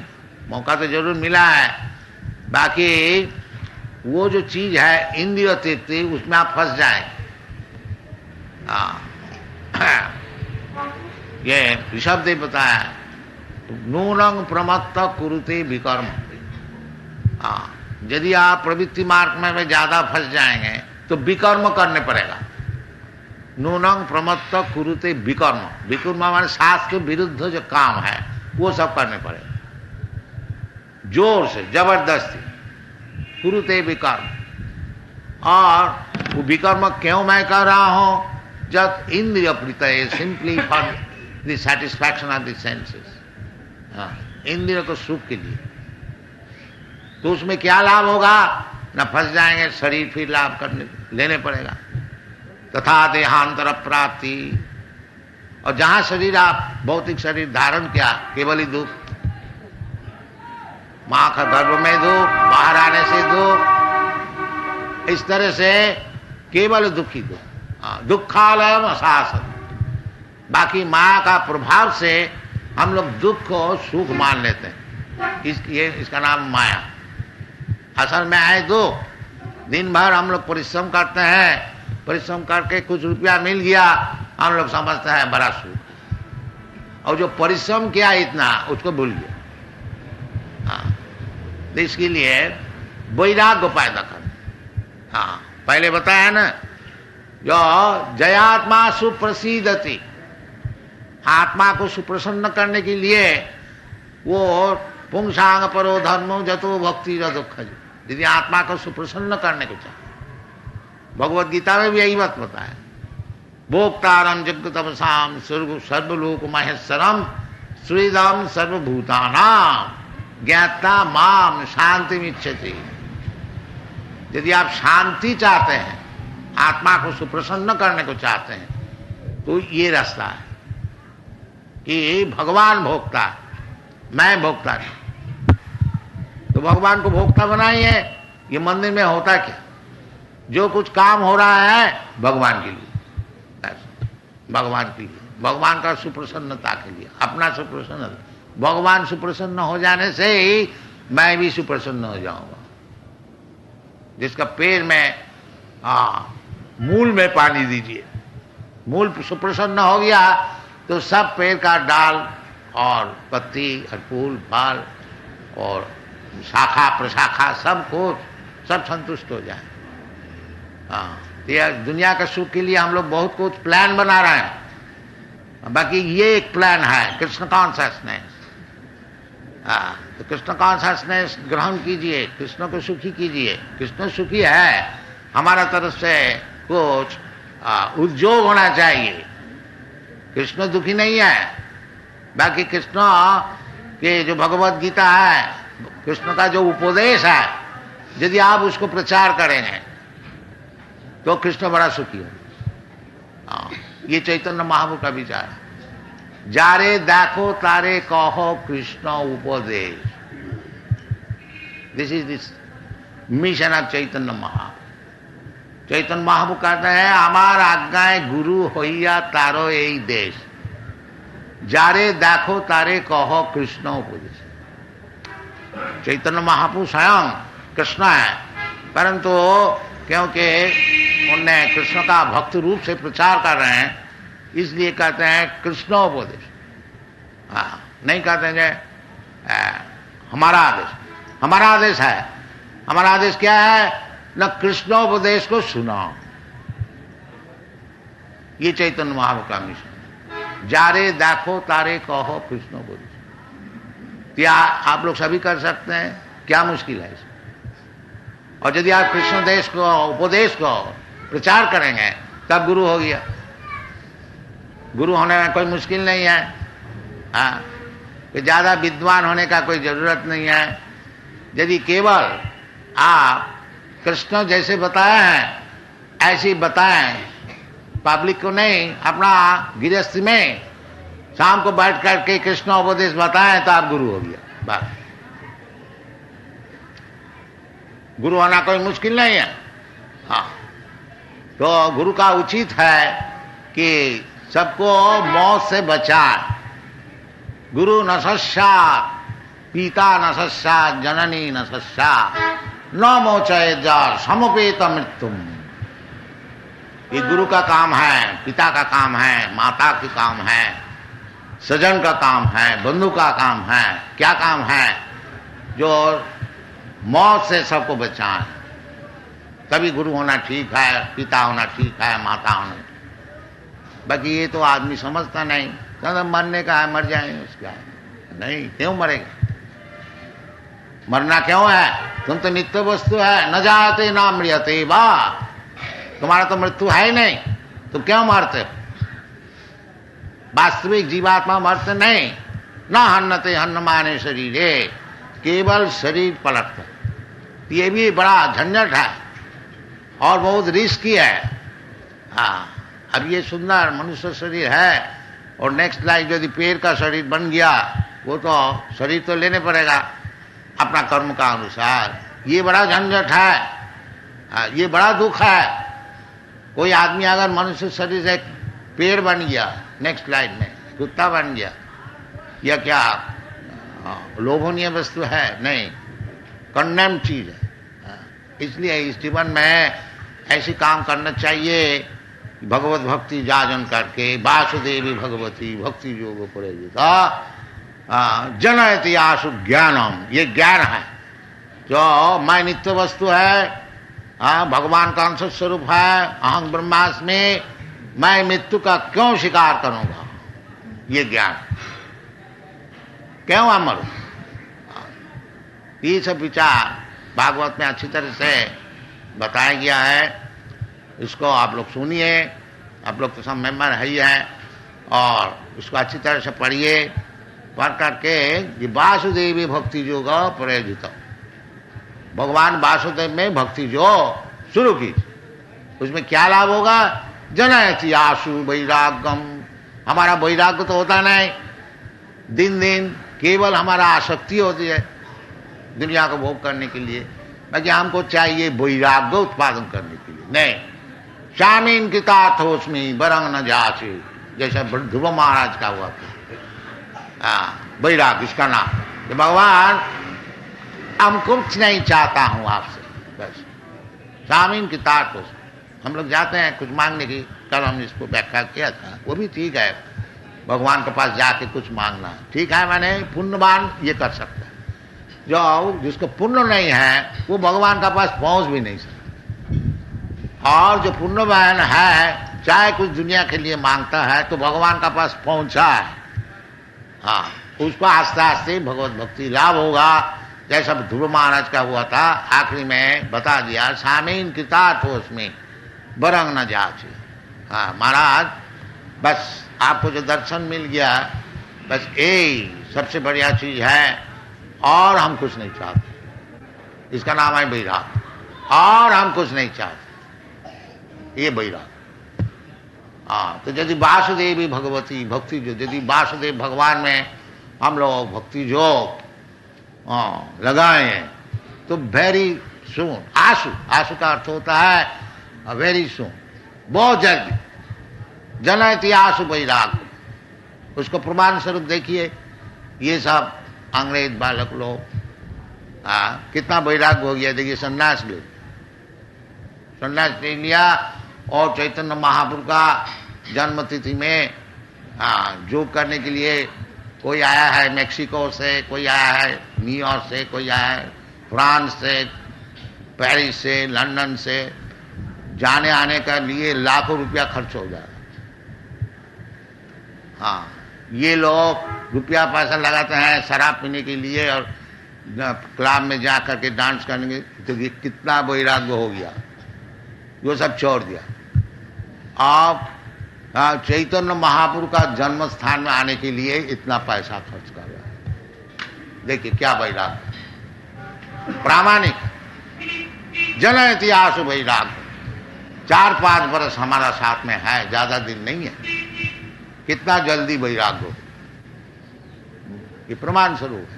मौका तो जरूर मिला है, बाकी वो जो चीज है इंद्रिय तृप्ति, उसमें आप फंस जाएंगे। ये ऋषभदेव बताया, नूनंग प्रमत्त कुरुते विकर्म। यदि आप प्रवृत्ति मार्ग में ज्यादा फंस जाएंगे तो विकर्म करने पड़ेगा। नूनंग प्रमत्त कुरुते विकर्म, विकर्म हमारे शास्त्र विरुद्ध जो काम है वो सब करने पड़ेगा, जोर से जबरदस्ती। कुरुते विकर्म। और वो विकर्म क्यों मैं कर रहा हूं? जब इंद्रिय प्रीत है, simply for the satisfaction of the senses, इंद्रिय को सुख के लिए। तो उसमें क्या लाभ होगा? न फंस जाएंगे, शरीर फिर लाभ करने लेने पड़ेगा। तथा देहांतर प्राप्ति। और जहां शरीर आप भौतिक शरीर धारण किया, केवल ही दुख, मां का गर्भ में दुख, बाहर आने से दुख, इस तरह से केवल दुखी दुख, दुखालयम अशासन। बाकी माया का प्रभाव से हम लोग दुख को सुख मान लेते हैं। इसका नाम माया। असल में है दुख। दिन भर हम लोग परिश्रम करते हैं, परिश्रम करके कुछ रुपया मिल गया, हम लोग समझते हैं बड़ा सुख। और जो परिश्रम किया इतना, उसको भूल गया। हाँ, तो इसके लिए वैराग्य पैदा करना। हाँ, पहले बताया ना, जो जयात्मा सुप्रसिद्धति, आत्मा को सुप्रसन्न करने के लिए वो पुंसांग परो धर्मो जतो भक्ति दुख। यदि आत्मा को सुप्रसन्न करने को चाहे, भगवत गीता में भी यही बात बताया, भोक्तारम जग तपसाम सर्वलोक महेश्वरम श्रीदम सर्वभूतानाम ज्ञाता माम शांति मिच्छति। यदि आप शांति चाहते हैं, आत्मा को सुप्रसन्न करने को चाहते हैं, तो ये रास्ता है कि भगवान भोक्ता है, मैं भोक्ता नहीं। तो भगवान को भोक्ता बनाइए। ये मंदिर में होता क्या? जो कुछ काम हो रहा है भगवान के लिए, भगवान के लिए, भगवान का सुप्रसन्नता के लिए, अपना सुप्रसन्न। भगवान सुप्रसन्न हो जाने से ही मैं भी सुप्रसन्न हो जाऊंगा। जिसका पेड़ में मूल में पानी दीजिए, मूल सुप्रसन्न हो गया तो सब पेड़ का डाल और पत्ती और फूल फल और शाखा प्रशाखा सब कुछ सब संतुष्ट हो जाए। दुनिया के सुख के लिए हम लोग बहुत कुछ प्लान बना रहे हैं। बाकी ये एक प्लान है, कृष्ण कॉन्शसनेस। तो कृष्ण कॉन्शसनेस ग्रहण कीजिए, कृष्ण को सुखी कीजिए। कृष्ण सुखी है, हमारा तरफ से कुछ उद्योग होना चाहिए। कृष्ण दुखी नहीं है। बाकी कृष्ण के जो भगवत गीता है, कृष्ण का जो उपदेश है, यदि आप उसको प्रचार करेंगे तो कृष्ण बड़ा सुखी हो। ये चैतन्य महाप्रभु का विचार है। जारे देखो तारे कहो कृष्ण उपदेश। This is this mission of Chaitanya Mahaprabhu. Chaitanya Mahaprabhu कहते हैं, हमार आज्ञाएं गुरु होइया तारो यही देश। जारे देखो तारे कहो कृष्ण उपदेश। चैतन्य महाप्रभु स्वयं कृष्ण है, परंतु क्योंकि उनने कृष्ण का भक्त रूप से प्रचार कर रहे हैं, इसलिए कहते हैं कृष्णोपदेश। हाँ, नहीं कहते हैं हमारा आदेश। हमारा आदेश है, हमारा आदेश क्या है? न कृष्णोपदेश को सुनाओ। ये चैतन्य महाप्रभु का मिशन। जारे देखो तारे कहो कृष्णोपदेश। क्या आप लोग सभी कर सकते हैं? क्या मुश्किल है इसमें? और यदि आप कृष्ण देश को, उपदेश को प्रचार करेंगे तब गुरु हो गया। गुरु होने में कोई मुश्किल नहीं है। हाँ, कि ज्यादा विद्वान होने का कोई जरूरत नहीं है। यदि केवल आप कृष्ण जैसे बताए हैं ऐसे बताएं, पब्लिक को नहीं, अपना गृहस्थी में शाम को बैठ करके कृष्ण उपदेश बताएं तो आप गुरु हो गया। बस, गुरु होना कोई मुश्किल नहीं है। हाँ, तो गुरु का उचित है कि सबको मौत से बचाए। गुरु न सस्यात्, पिता न सस्यात्, जननी न सस्यात्, न मोचयेत् समुपेत मृत्युम। ये गुरु का काम है, पिता का काम है, माता का काम है, सजन का काम है, बंधु का काम है। क्या काम है? जो मौत से सबको बचाए। तभी गुरु होना ठीक है, पिता होना ठीक है, माता होना। बाकी ये तो आदमी समझता नहीं। तो मरने का है, मर जाएंगे, उसका नहीं। क्यों मरेगा? मरना क्यों है? तुम तो नित्य वस्तु है। न जाते ना मृत्यते बा, तुम्हारा तो मृत्यु है ही नहीं, तुम क्यों मरते हो? वास्तविक जीवात्मा मरते नहीं। न हन्नते हन्नमाने शरीरे, केवल शरीर पलटता। ये भी बड़ा झंझट है और बहुत रिस्की है। हाँ, अब ये सुंदर मनुष्य शरीर है और नेक्स्ट लाइफ यदि पेड़ का शरीर बन गया, वो तो शरीर तो लेने पड़ेगा अपना कर्म का अनुसार। ये बड़ा झंझट है, ये बड़ा दुख है। कोई आदमी अगर मनुष्य शरीर से पेड़ बन गया, नेक्स्ट लाइफ में कुत्ता बन गया, या क्या लोभनीय वस्तु है? नहीं, कंडेम चीज है। इसलिए इस जीवन में ऐसे काम करना चाहिए, भगवत भक्ति जाजन करके। वासुदेवी भगवती भक्ति योग प्रयोजिता जनयति आशु ज्ञानम। ये ज्ञान है जो मैं नित्य वस्तु है, भगवान का अंश स्वरूप है, अहं ब्रह्मास्मि, मैं मृत्यु का क्यों शिकार करूंगा? ये ज्ञान। क्यों अमर? ये सब विचार भागवत में अच्छी तरह से बताया गया है। इसको आप लोग सुनिए, आप लोग तो सब मेंबर है ही हैं, और इसको अच्छी तरह से पढ़िए। पढ़ करके ये वासुदेवी भक्ति योग प्रयोजित, भगवान वासुदेव में भक्ति जो शुरू की, उसमें क्या लाभ होगा? जनयति आशु वैराग्यम। हमारा वैराग्य तो होता नहीं, दिन दिन केवल हमारा आसक्ति होती है दुनिया को भोग करने के लिए। बाकी हमको चाहिए वैराग्य उत्पादन करने के लिए। नहीं, शामीन कितार्थोस्मी बरंग न जाचे, जैसा ध्रुव महाराज का हुआ था। वैराग्य इसका नाम। तो भगवान हम कुछ नहीं चाहता हूं आपसे, बस शामीन कितार्थोस्मी। हम लोग जाते हैं कुछ मांगने की, कल हमने इसको व्याख्या किया था, वो भी ठीक है। भगवान के पास जाके कुछ मांगना ठीक है, मैंने पुण्यवान ये कर सकता है। जो जिसको पुण्य नहीं है वो भगवान के पास पहुंच भी नहीं सकता। और जो पुण्यवान है, चाहे कुछ दुनिया के लिए मांगता है तो भगवान का पास पहुंचा है। हाँ, उसको आस्ते आस्ते भगवत भक्ति लाभ होगा। जैसा ध्रुव महाराज का हुआ था, आखिरी में बता दिया, शामीन कितार्थोस्मी बरंग न जाचे। हाँ महाराज, बस आपको जो दर्शन मिल गया, बस यही सबसे बढ़िया चीज है, और हम कुछ नहीं चाहते। इसका नाम है वैराग। और हम कुछ नहीं चाहते, ये वैराग। हाँ, तो यदि वासुदेवी भगवती भक्ति जो, यदि वासुदेव भगवान में हम लोग भक्ति जो लगाए तो वेरी सून, आशु, आशु का अर्थ होता है वेरी सून, बहुत जल्दी। जनयति आशु वैराग, उसको प्रमाण स्वरूप देखिए। ये सब अंग्रेज बालक लोग कितना वैराग्य हो गया, देखिए सन्यास ले, संन्यास ले लिया और चैतन्य महाप्रभु का जन्म तिथि में जोग करने के लिए कोई आया है मेक्सिको से, कोई आया है न्यूयॉर्क से, कोई आया है फ्रांस से, पेरिस से, लंदन से, जाने आने का लिए लाखों रुपया खर्च हो जाएगा। हाँ, ये लोग रुपया पैसा लगाते हैं शराब पीने के लिए और क्लब में जा करके डांस करने के, तो ये कितना वैराग्य हो गया, वो सब छोड़ दिया। आप चैतन्य महाप्रभु का जन्म स्थान में आने के लिए इतना पैसा खर्च कर रहा है। देखिए क्या वैराग्य, प्रामाणिक जन इतिहास वैराग्य। 4-5 वर्ष हमारा साथ में है, ज्यादा दिन नहीं है, कितना जल्दी वैराग्य हो। ये प्रमाण स्वरूप है।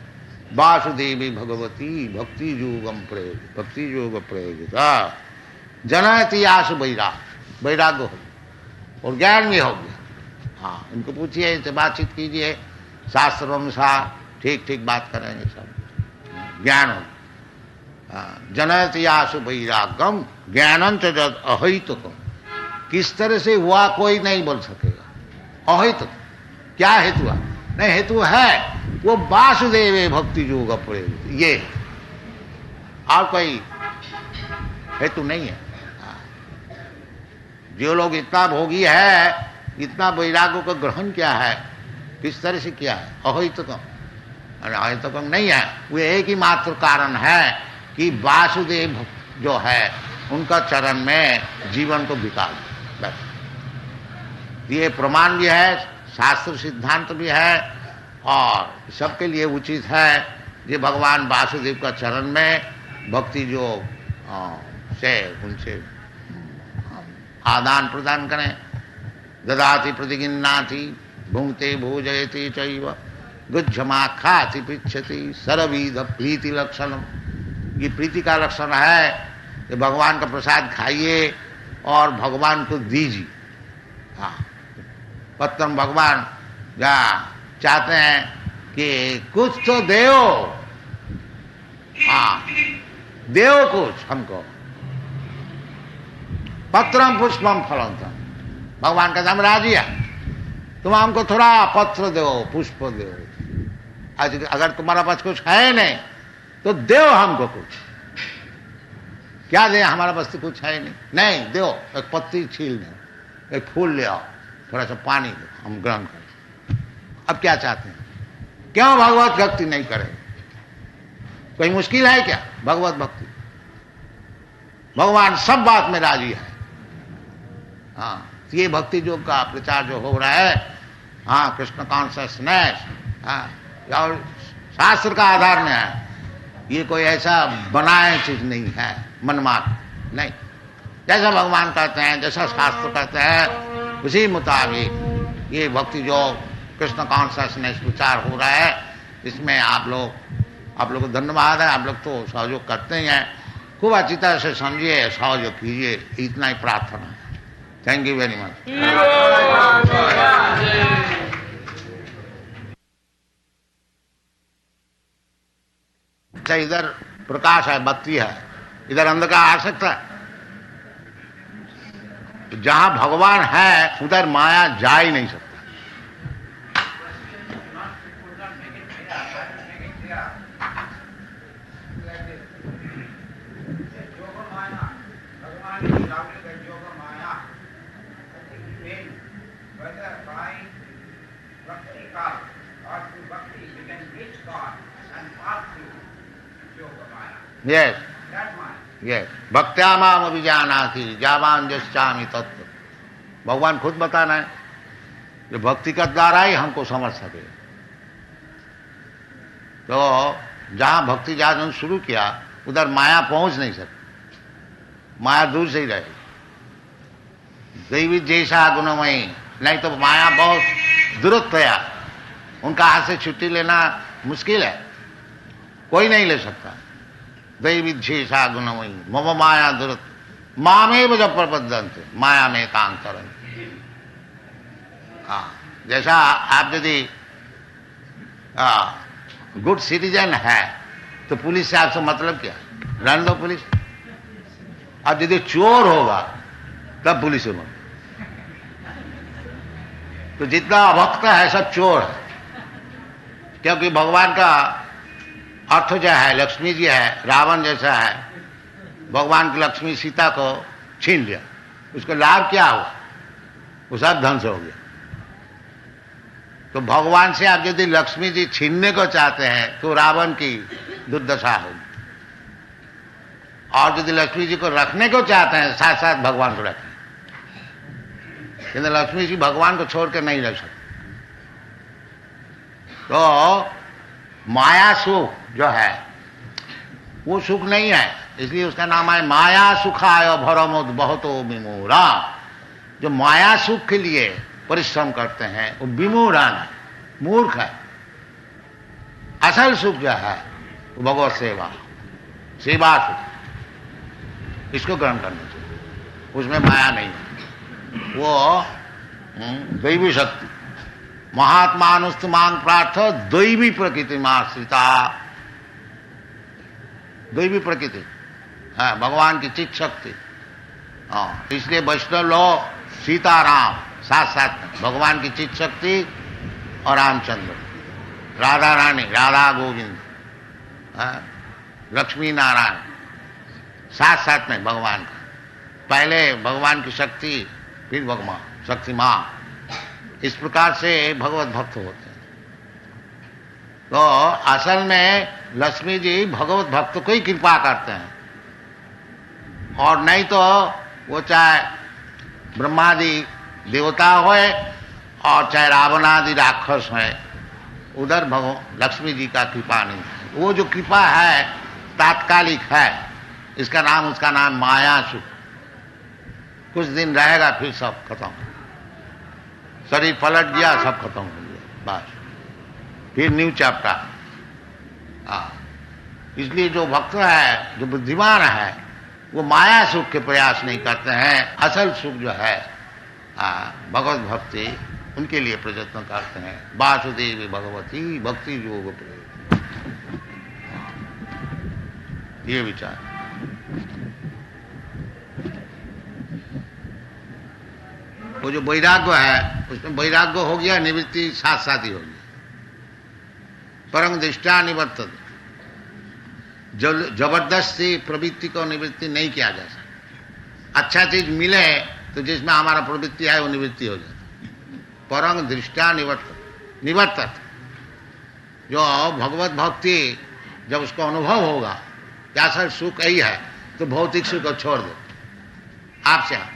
वासुदेवी भगवती भक्ति योगम प्रयोग, भक्ति योग प्रयोगिता जन इतिहास वैराग्य हो और ज्ञान भी हो गया। हाँ, इनको पूछिए, इनसे बातचीत कीजिए, शास्त्र अनुसार ठीक ठीक बात करेंगे, सब ज्ञान हो। जनयति आशु वैराग्यम ज्ञानंच जद अहितुकम, किस तरह से हुआ कोई नहीं बोल सकेगा। अहित क्या हेतु है? नहीं, हेतु है वो वासुदेव भक्ति योग प्रयोग, ये और कोई हेतु नहीं है। जो लोग इतना भोगी है, इतना वैराग्य को ग्रहण किया है, किस तरह से किया है? अहितुकम, अहितुकम नहीं है। वो एक ही मात्र कारण है कि वासुदेव जो है उनका चरण में जीवन को बिता दो, बस। ये प्रमाण भी है, शास्त्र सिद्धांत भी है और सबके लिए उचित है कि भगवान वासुदेव का चरण में भक्ति जो से उनसे आदान प्रदान करें। ददाति प्रतिगिन्नाति भुंक्ते भोजयति चैव गुज्जमा खाति पृच्छति सर्वविध प्रीति लक्षणम। ये प्रीति का लक्षण है कि भगवान का प्रसाद खाइए और भगवान को दीजिए। हाँ, पत्रम भगवान चाहते हैं कि कुछ तो देओ, हाँ देओ कुछ हमको। पत्रम पुष्पम फलंतम, भगवान का नाम राजी है, तुम हमको थोड़ा पत्र दो, पुष्प दो। आज अगर तुम्हारा पास कुछ है नहीं तो दो हमको कुछ। क्या दे? हमारा पास तो कुछ है नहीं। नहीं दो, एक पत्ती छील दो, एक फूल ले आओ, थोड़ा सा पानी दो, हम ग्रहण करें। अब क्या चाहते हैं? क्यों भगवत भक्ति नहीं करें? कोई मुश्किल है क्या भगवत भक्ति? भगवान सब बात में राजी है। हाँ, ये भक्ति योग का प्रचार जो हो रहा है, हाँ कृष्ण कॉन्शियसनेस, हाँ और शास्त्र का आधार में है। ये कोई ऐसा बनाए चीज नहीं है, मनमात्र नहीं। जैसा भगवान कहते हैं, जैसा शास्त्र कहते हैं, उसी मुताबिक ये भक्ति योग कृष्ण कॉन्शियसनेस प्रचार हो रहा है। इसमें आप लोग को धन्यवाद है। आप लोग तो सहयोग करते ही हैं, खूब अच्छी तरह से समझिए, सहयोग कीजिए, इतना ही प्रार्थना है। Thank you very much. अच्छा, इधर प्रकाश है, बत्ती है, इधर अंधकार आ सकता है? जहां भगवान है उधर माया जा ही नहीं सकता। यस यस, भक्त्या माम अभिजानाति जावान जस्यामि तत्व। भगवान खुद बताना है जो भक्ति का द्वारा ही हमको समझ सके। तो जहां भक्ति जागरण शुरू किया उधर माया पहुंच नहीं सकती, माया दूर से ही रहेगी। दैवी जैसा गुणमयी, नहीं तो माया बहुत दूरत्व है, उनका हाथ से छुट्टी लेना मुश्किल है, कोई नहीं ले सकता। दैवी जैसा गुणमयी मम माया दूरत्व मामेव जब प्रबद्धन्ते माया में कांतरन्ते। हाँ, जैसा आप यदि गुड सिटीजन है तो पुलिस से आपसे मतलब क्या? रहने दो पुलिस, अब यदि चोर होगा तब पुलिस में, तो जितना भक्त है सब चोर है, क्योंकि भगवान का अर्थ जो है लक्ष्मी जी है, रावण जैसा है, भगवान की लक्ष्मी सीता को छीन लिया, उसका लाभ क्या हुआ? वो सब ध्वंस हो गया। तो भगवान से आप यदि लक्ष्मी जी छीनने को चाहते हैं तो रावण की दुर्दशा होगी, और यदि लक्ष्मी जी को रखने को चाहते हैं साथ साथ भगवान को रखें, क्योंकि लक्ष्मी जी भगवान को छोड़ कर नहीं रख सकते। तो माया सुख जो है वो सुख नहीं है, इसलिए उसका नाम है माया सुखाय भरमोद बहुतो विमूढ़ा। जो माया सुख के लिए परिश्रम करते हैं वो विमूढ़ान है, मूर्ख है। असल सुख जो है वो भगवत सेवा, सेवा सुख, इसको ग्रहण करना चाहिए, उसमें माया नहीं है। वो दैवी शक्ति, महात्मानुस्त मांग प्रार्थ दैवी प्रकृति माश्रिता, दैवी प्रकृति है भगवान की चित्त शक्ति। हाँ, इसलिए वैष्णव लोग सीताराम साथ साथ में, भगवान की चित्त शक्ति और रामचंद्र, राधा रानी, राधा गोविंद, लक्ष्मी नारायण साथ साथ में भगवान का, पहले भगवान की शक्ति फिर भगवान शक्ति मां, इस प्रकार से भगवत भक्त होते हैं। तो असल में लक्ष्मी जी भगवत भक्त को ही कृपा करते हैं, और नहीं तो वो चाहे ब्रह्मादि देवता होए और चाहे रावणादि राक्षस है, उधर लक्ष्मी जी का कृपा नहीं है। वो जो कृपा है तात्कालिक है, इसका नाम, उसका नाम माया सुख, कुछ दिन रहेगा फिर सब खत्म, शरीर पलट गया सब खत्म हो गया, बस फिर न्यू चैप्टर। इसलिए जो भक्त है, जो बुद्धिमान है, वो माया सुख के प्रयास नहीं करते हैं, असल सुख जो है भगवत भक्ति उनके लिए प्रयत्न करते हैं। वासुदेवी भगवती भक्ति योग प्रयोग, ये विचार। वो जो वैराग्य है उसमें वैराग्य हो गया, निवृत्ति साथ साथ ही होगी। परम दृष्टा निवर्तन, जबरदस्ती प्रवृत्ति को निवृत्ति नहीं किया जा सकता। अच्छा चीज मिले तो जिसमें हमारा प्रवृत्ति है वो निवृत्ति हो जाती। परम दृष्टा निवर्तन, जो भगवत भक्ति जब उसको अनुभव होगा क्या सर सुख यही है, तो भौतिक सुख को छोड़ दो आपसे आप,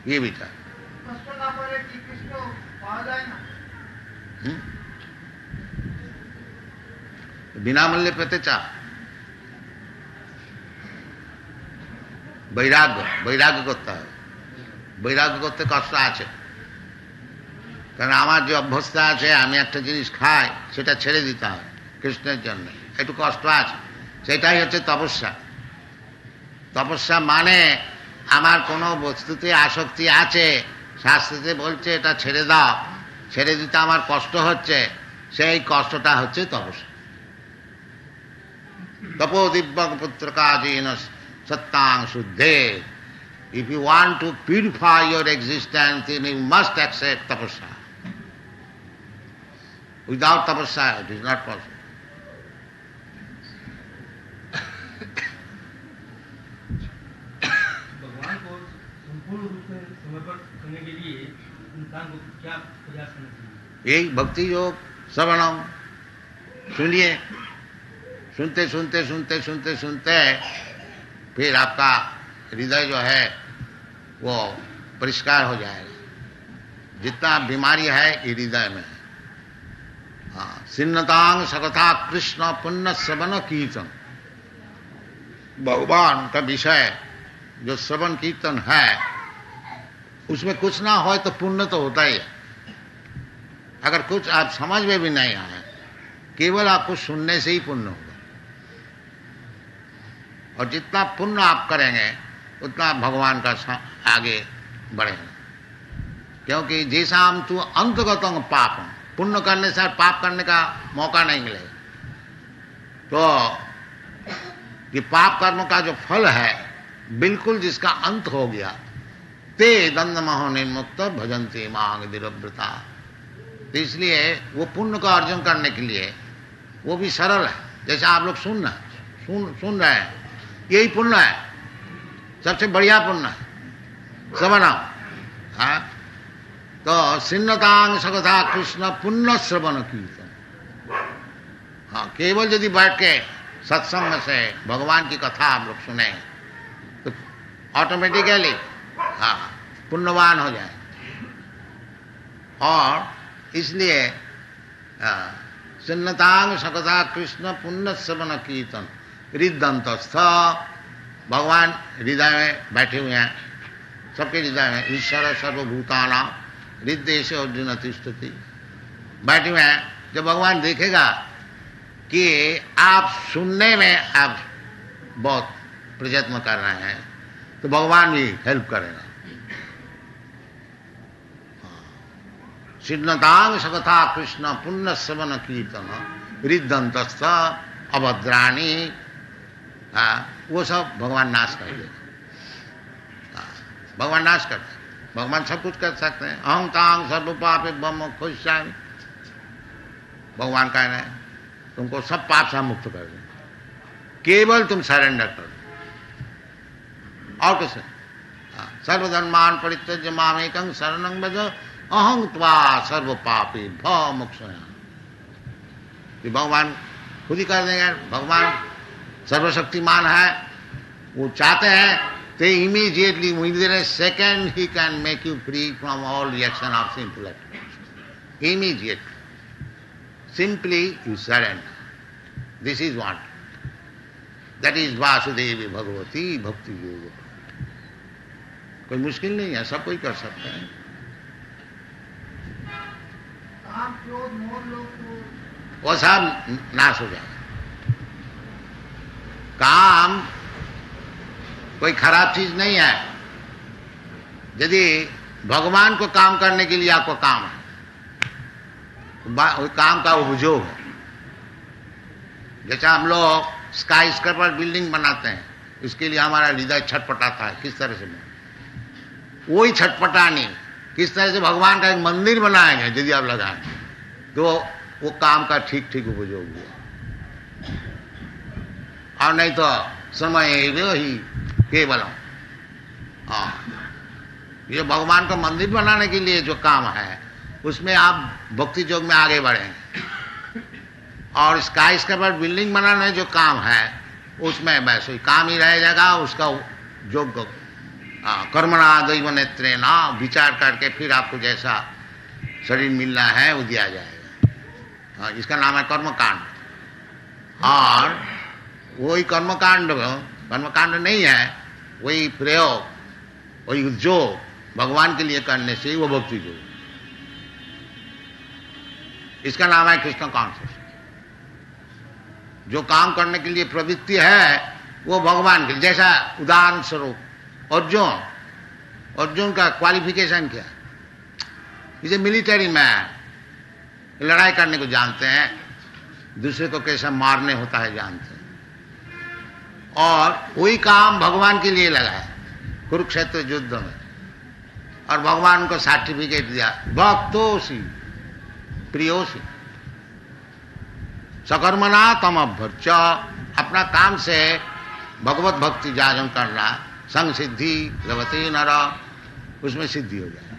ये विचार। बिना मूल्य प्रत्यचा বৈরাগ্য করতে হবে। বৈরাগ্য করতে কষ্ট আছে, কারণ আমার যে অভ্যস্তা আছে আমি একটা জিনিস খাই সেটা ছেড়ে দিতে হয় কৃষ্ণের জন্য, একটু কষ্ট আছে। সেটাই হচ্ছে তপস্যা। তপস্যা মানে আমার কোনো বস্তুতে আসক্তি আছে, শাস্ত্রতে বলছে এটা ছেড়ে দাও, ছেড়ে দিতে আমার কষ্ট হচ্ছে, সেই কষ্টটা হচ্ছে তপস্যা। Tapo দিব্যং পুত্রকাজীন সত্যাং শুদ্ধে। If you want to purify your existence, then you must accept tapasya. Without tapasya, it is not possible. भगवान को संपूर्ण रूप से समर्पण करने के लिए इंसान को क्या प्रयास करना चाहिए? यही भक्ति योग श्रवणम। सुनिए, सुनते सुनते सुनते सुनते सुनते फिर आपका हृदय जो है वो परिष्कार हो जाएगा। जितना बीमारी है ये हृदय में है। हाँ, सिन्नतांग सकथा कृष्ण पुण्य श्रवण कीर्तन, भगवान का विषय जो श्रवण कीर्तन है उसमें कुछ ना हो तो पुण्य तो होता ही है। अगर कुछ आप समझ में भी नहीं आए, केवल आपको सुनने से ही पुण्य होगा। और जितना पुण्य आप करेंगे उतना भगवान का आगे बढ़ेगा। क्योंकि जैसा हम तू अंतगतंग पापम, पुण्य करने से पाप करने का मौका नहीं मिलेगा। तो कि पाप कर्म का जो फल है बिल्कुल जिसका अंत हो गया, ते दंड महो निर्मुक्त भजन्ते मांग विरव्रता। तो इसलिए वो पुण्य को अर्जन करने के लिए वो भी सरल है। जैसे आप लोग सुन रहे हैं, यही पुण्य है, सबसे बढ़िया पुण्य है श्रवणम। हाँ, तो सिन्नतांग सगथा कृष्ण पुण्य श्रवण कीर्तन। हाँ, केवल यदि बैठ के सत्संग से भगवान की कथा आप लोग सुने तो ऑटोमेटिकली हाँ पुण्यवान हो जाए। और इसलिए सिन्नतांग सकथा कृष्ण पुण्य श्रवण कीर्तन हृदयंतस्थ। भगवान हृदय में बैठे हुए हैं, सबके हृदय में। ईश्वर सर्वभूतानां हृदय से अर्जुन तिष्ठति, बैठे हुए हैं। जब भगवान देखेगा कि आप सुनने में आप बहुत प्रयत्न कर रहे हैं तो भगवान भी हेल्प करेगा। सिद्धतांग सकथा कृष्ण पुण्य श्रवण कीर्तन हृदयंतस्थ अभद्राणी, वो सब भगवान नाश कर देगा। भगवान नाश करते हैं, भगवान सब कुछ कर सकते हैं। अहं तांग सर्व पापे ब्रह्म खुश्यामि, भगवान कह रहे हैं तुमको सब पाप से मुक्त कर दें, केवल तुम सरेंडर कर दो। और कैसे? सर्वधर्मान परित्यज्य मामेकं शरणं व्रज अहं त्वा सर्व पापे भव मोक्षयामि। भगवान खुद ही कर देंगे। भगवान सर्वशक्तिमान है, वो चाहते हैं तो immediately within A second he can make you free from all reaction of simple act. Immediate, simply you surrender. This is what, that is Vasudevi Bhagwati भक्ति योग। कोई मुश्किल नहीं है, सब कोई कर सकते हैं। वो सब नाश हो जाएगा। काम कोई खराब चीज नहीं है। यदि भगवान को काम करने के लिए आपको काम है, काम का उपयोग है। जैसे हम लोग स्काई स्क्रैपर बिल्डिंग बनाते हैं, इसके लिए हमारा हृदय छटपटाता है। किस तरह से? वही छटपटानी किस तरह से भगवान का एक मंदिर बनाएंगे यदि आप लगाएंगे तो वो काम का ठीक ठीक उपयोग हुआ। और नहीं तो समय ही केवल ये भगवान का मंदिर बनाने के लिए जो काम है उसमें आप भक्ति योग में आगे बढ़ेंगे। और स्काई स्क्रैपर बिल्डिंग बनाने में जो काम है उसमें वैसे ही काम ही रह जाएगा। उसका योग कर्मणा दैव नेत्रेण विचार करके फिर आपको जैसा शरीर मिलना है वो दिया जाएगा। इसका नाम है कर्मकांड। और वही कर्मकांड नहीं है, वही प्रयोग, वही उद्योग भगवान के लिए करने से ही वो भक्ति योग। इसका नाम है कृष्ण कॉन्शियसनेस। जो काम करने के लिए प्रवृत्ति है वो भगवान के लिए। जैसा उदाहरण स्वरूप अर्जुन का क्वालिफिकेशन क्या? इसे मिलिट्री मैन, लड़ाई करने को जानते हैं, दूसरे को कैसा मारने होता है जानते हैं। और वही काम भगवान के लिए लगा है कुरुक्षेत्र युद्ध में। और भगवान को सर्टिफिकेट दिया, भक्तोसी प्रियोसी सकर्मणा तम अभ्यर्च। अपना काम से भगवत भक्ति जागरण करना, संग सिद्धि लभते नर, उसमें सिद्धि हो जाए।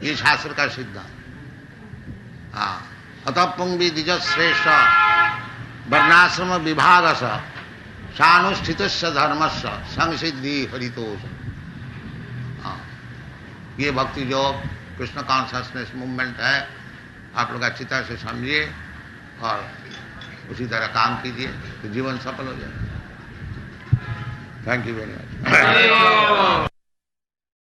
ये शास्त्र का सिद्धांत। अतः पुंगी द्विज श्रेष्ठ वर्णाश्रम विभाग सानुष्ठित धर्मस्व संग सिद्धि हरितोष। ये भक्ति योग कृष्ण कॉन्शियसनेस मूवमेंट है। आप लोग अच्छी तरह से समझिए और उसी तरह काम कीजिए तो जीवन सफल हो जाए। Thank you very much.